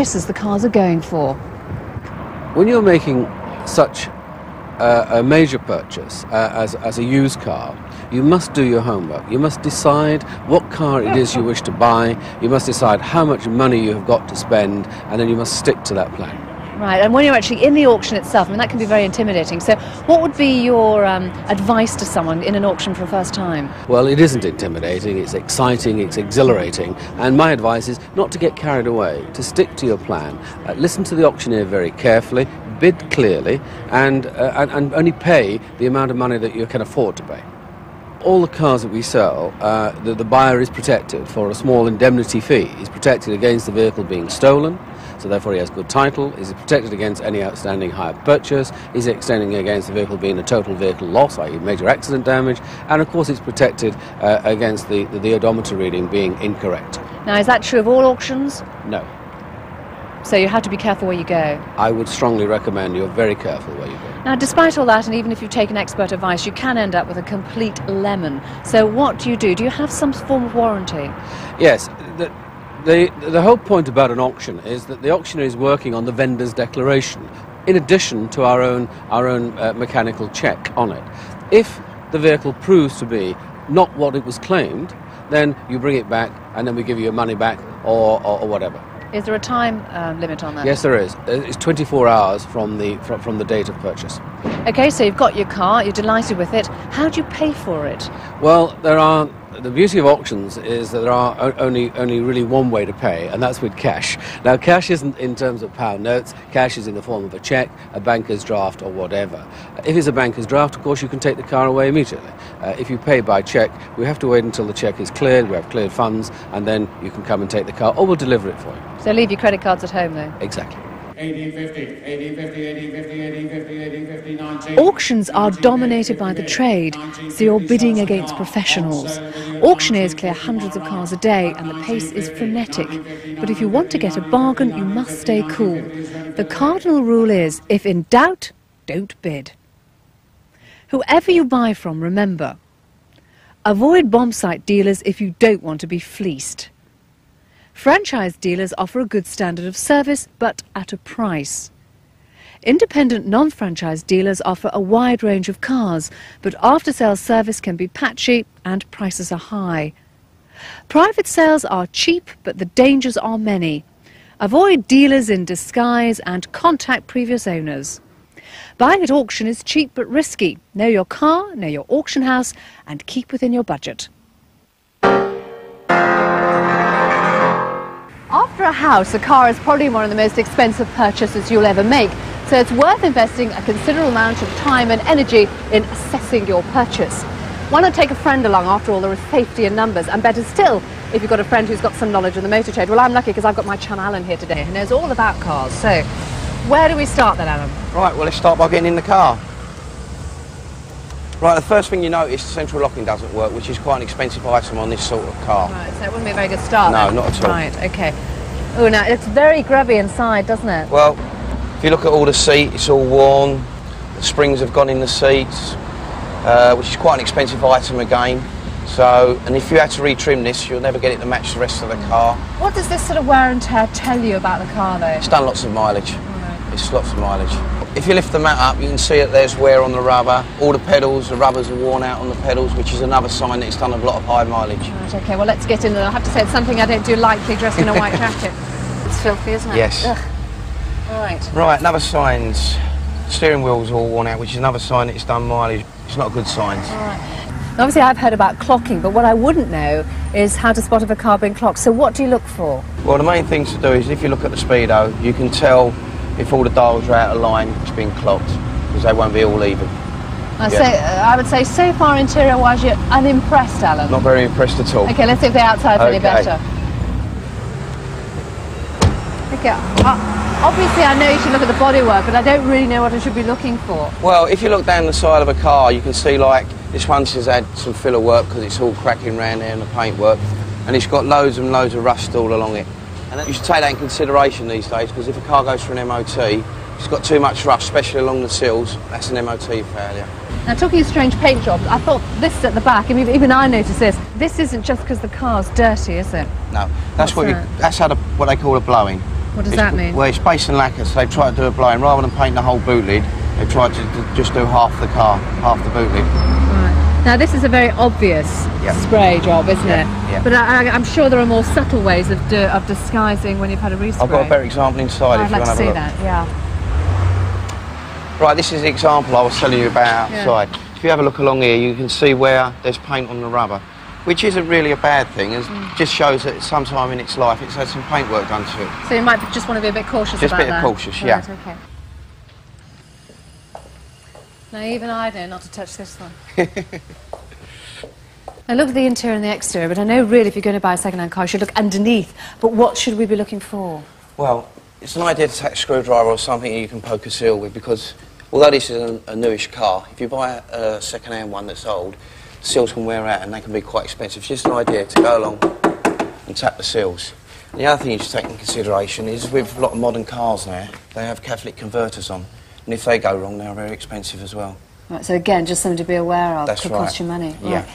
prices the cars are going for. When you're making such a major purchase as a used car, you must do your homework. You must decide what car it is you wish to buy. You must decide how much money you have got to spend, and then you must stick to that plan. Right, and when you're actually in the auction itself, I mean, that can be very intimidating. So what would be your advice to someone in an auction for the first time? Well, it isn't intimidating, it's exciting, it's exhilarating, and my advice is not to get carried away, to stick to your plan. Listen to the auctioneer very carefully, bid clearly, and only pay the amount of money that you can afford to pay. All the cars that we sell, the buyer is protected for a small indemnity fee. He's protected against the vehicle being stolen, so therefore he has good title. He's protected against any outstanding hire purchase. He's extending against the vehicle being a total vehicle loss, i.e. major accident damage, and of course it's protected against the odometer reading being incorrect. Now, is that true of all auctions? No. So you have to be careful where you go? I would strongly recommend you're very careful where you go. Now, despite all that, and even if you've taken expert advice, you can end up with a complete lemon. So what do you do? Do you have some form of warranty? Yes. The whole point about an auction is that the auctioneer is working on the vendor's declaration, in addition to our own mechanical check on it. If the vehicle proves to be not what it was claimed, then you bring it back, and then we give you your money back or whatever. Is there a time limit on that? Yes, there is. It's 24 hours from the date of purchase. OK, so you've got your car, you're delighted with it. How do you pay for it? Well, the beauty of auctions is that there are only really one way to pay, and that's with cash. Now, cash isn't in terms of pound notes. Cash is in the form of a cheque, a banker's draft, or whatever. If it's a banker's draft, of course, you can take the car away immediately. If you pay by cheque, we have to wait until the cheque is cleared, we have cleared funds, and then you can come and take the car, or we'll deliver it for you. So leave your credit cards at home, though? Exactly. 1850, 1850, 1850, 1850, 1850, 19. Auctions are dominated by the trade, so you're bidding against professionals. Auctioneers clear hundreds of cars a day, and the pace is frenetic. But if you want to get a bargain, you must stay cool. The cardinal rule is, if in doubt, don't bid. Whoever you buy from, remember, avoid bomb site dealers if you don't want to be fleeced. Franchise dealers offer a good standard of service, but at a price. Independent non-franchise dealers offer a wide range of cars, but after-sales service can be patchy and prices are high. Private sales are cheap, but the dangers are many. Avoid dealers in disguise and contact previous owners. Buying at auction is cheap but risky. Know your car, know your auction house, and keep within your budget. After a house, a car is probably one of the most expensive purchases you'll ever make, so it's worth investing a considerable amount of time and energy in assessing your purchase. Why not take a friend along? After all, there is safety in numbers, and better still, if you've got a friend who's got some knowledge of the motor trade. Well, I'm lucky because I've got my chum Alan here today, who knows all about cars. So, where do we start then, Alan? Right, well, let's start by getting in the car. Right, the first thing you notice, the central locking doesn't work, which is quite an expensive item on this sort of car. Right, so it wouldn't be a very good start. No, then. not at all. Right, OK. Oh, now, it's very grubby inside, doesn't it? Well, if you look at all the seat, it's all worn, the springs have gone in the seats, which is quite an expensive item again. So, and if you had to retrim this, you'll never get it to match the rest of the car. What does this sort of wear and tear tell you about the car, though? It's done lots of mileage. Right. It's lots of mileage. If you lift the mat up, you can see that there's wear on the rubber. All the pedals, the rubbers are worn out on the pedals, which is another sign that it's done a lot of high mileage. Right, OK, well, let's get in there. I have to say, it's something I don't do lightly, dressed in a white jacket. It's filthy, isn't it? Yes. Ugh. Right. Right, another sign's steering wheel's all worn out, which is another sign that it's done mileage. It's not a good sign. Right. Obviously, I've heard about clocking, but what I wouldn't know is how to spot if a car being clocked. So what do you look for? Well, the main thing to do is if you look at the speedo, you can tell if all the dials are out of line, it's been clocked, because they won't be all even. I would say, so far interior-wise, you're unimpressed, Alan. Not very impressed at all. OK, let's see if the outside's any better. OK, obviously I know you should look at the bodywork, but I don't really know what I should be looking for. Well, if you look down the side of a car, you can see, like, this one has had some filler work because it's all cracking around there in the paintwork, and it's got loads and loads of rust all along it. And you should take that in consideration these days, because if a car goes for an MOT, it's got too much rust, especially along the sills, that's an MOT failure. Now, talking of strange paint jobs, I thought this at the back, and even I noticed this. This isn't just because the car's dirty, is it? No, that's what they call a blowing. What does that mean? Well, it's base and lacquer, so they try to do a blow-in. Rather than paint the whole boot lid, they try to just do half the car, half the boot lid. Right. Now this is a very obvious spray job, isn't it? Yeah. But I'm sure there are more subtle ways of disguising when you've had a respray. I've got a better example inside if you want to have a look. I'd like to see that, yeah. Right, this is the example I was telling you about outside. If you have a look along here, you can see where there's paint on the rubber, which isn't really a bad thing. It just shows that sometime in its life it's had some paint work done to it. So you might just want to be a bit cautious about that. Just a bit cautious, yeah. Right, okay. Now even I know not to touch this one. I look at the interior and the exterior, but I know really if you're going to buy a second-hand car, you should look underneath. But what should we be looking for? Well, it's an idea to take a screwdriver or something you can poke a seal with, because although this is a newish car, if you buy a second-hand one that's old, the seals can wear out and they can be quite expensive. It's just an idea to go along and tap the seals. And the other thing you should take into consideration is with a lot of modern cars now, they have catalytic converters on, and if they go wrong, they're very expensive as well. Right, so again, just something to be aware of. That's could right. cost you money. Yeah. Right.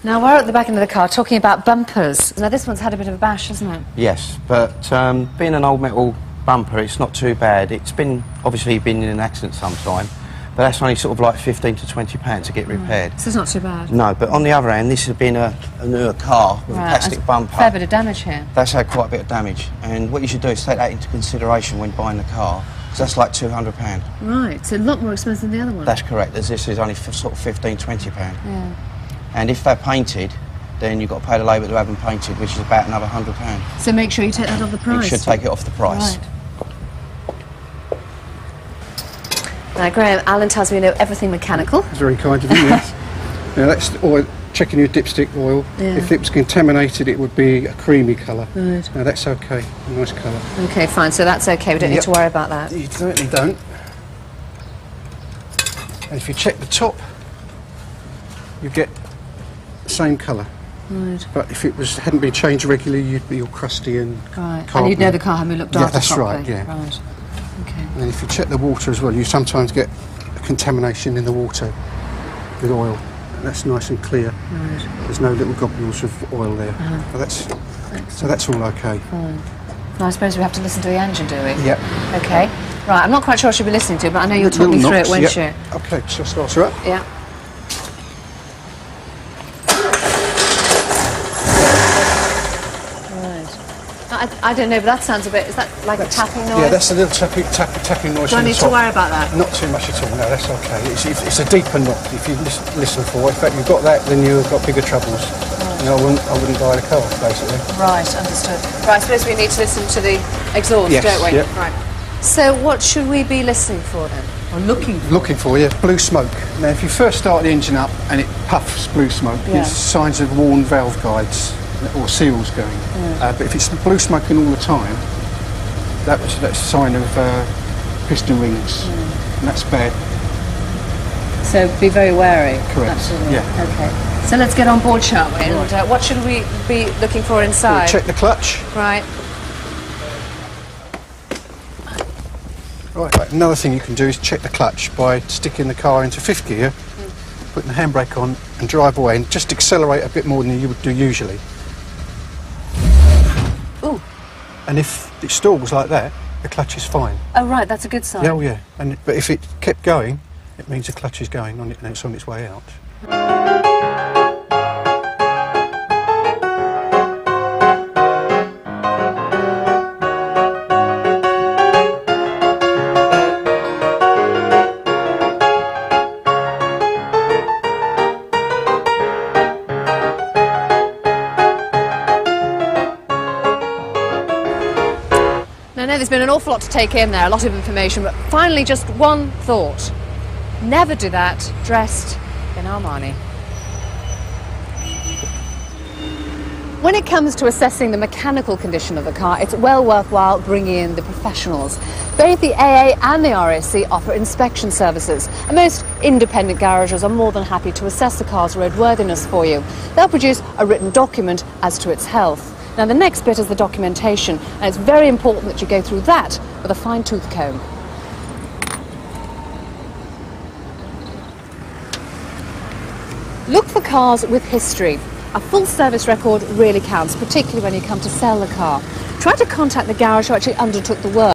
Now we're at the back end of the car talking about bumpers. Now this one's had a bit of a bash, hasn't it? Yes, but being an old metal bumper, it's not too bad. It's obviously been in an accident sometime, but that's only sort of like £15 to £20 to get repaired. So it's not too bad. No, but on the other hand, this has been a newer car with a plastic bumper. Fair bit of damage here. That's had quite a bit of damage, and what you should do is take that into consideration when buying the car, because that's like £200. Right, so a lot more expensive than the other one. That's correct, as this is only for sort of £15, £20. Yeah. And if they're painted, then you've got to pay the labour to have them painted, which is about another £100. So make sure you take that off the price. You should take it off the price. Right. Now, Graham, Alan tells me you know everything mechanical. It's very kind of you, yes. Now that's oil, checking your dipstick oil. Yeah. If it was contaminated, it would be a creamy colour. Right. Now that's okay, a nice colour. Okay, fine, so that's okay, we don't need to worry about that. You certainly don't. And if you check the top, you get the same colour. Right. But if it hadn't been changed regularly, you'd be all crusty and Right. carbon. And you'd know the car hadn't been looked after that's properly. right, yeah. Right. Okay. And if you check the water as well, you sometimes get contamination in the water with oil. And that's nice and clear. Right. There's no little globules of oil there. But so that's all okay. Fine. Now, I suppose we have to listen to the engine, do we? Yep. Okay. Right, I'm not quite sure what she'll be listening to, but I know you'll talk me through it, won't you? Okay, so start her up. Yeah. I don't know, but that sounds a bit... Is that like a tapping noise? Yeah, that's a little tapping noise. Do I need to worry about that? Not too much at all. No, that's okay. It's a deeper knock. If you listen for it, in fact, you've got that, then you've got bigger troubles. Right. I wouldn't buy the car, basically. Right, understood. Right, I suppose we need to listen to the exhaust, yes, don't we? Yep. Right. So what should we be listening for then? Or looking for? Looking for, yeah, blue smoke. Now, if you first start the engine up and it puffs blue smoke, it's signs of worn valve guides or seals going. But if it's blue smoking all the time, that's a sign of piston rings, and that's bad. So be very wary. Correct. Absolutely. Yeah. Okay. So let's get on board, shall we? And what should we be looking for inside? Check the clutch. Right. Right. Another thing you can do is check the clutch by sticking the car into fifth gear, putting the handbrake on, and drive away, and just accelerate a bit more than you would do usually. Ooh. And if it stalls like that, the clutch is fine. Oh, right, that's a good sign. Yeah, yeah. But if it kept going, it means the clutch is going on it and it's on its way out. I know there's been an awful lot to take in there, a lot of information, but finally just one thought. Never do that dressed in Armani. When it comes to assessing the mechanical condition of the car, it's well worthwhile bringing in the professionals. Both the AA and the RAC offer inspection services, and most independent garages are more than happy to assess the car's roadworthiness for you. They'll produce a written document as to its health. Now the next bit is the documentation, and it's very important that you go through that with a fine-tooth comb. Look for cars with history. A full service record really counts, particularly when you come to sell the car. Try to contact the garage who actually undertook the work.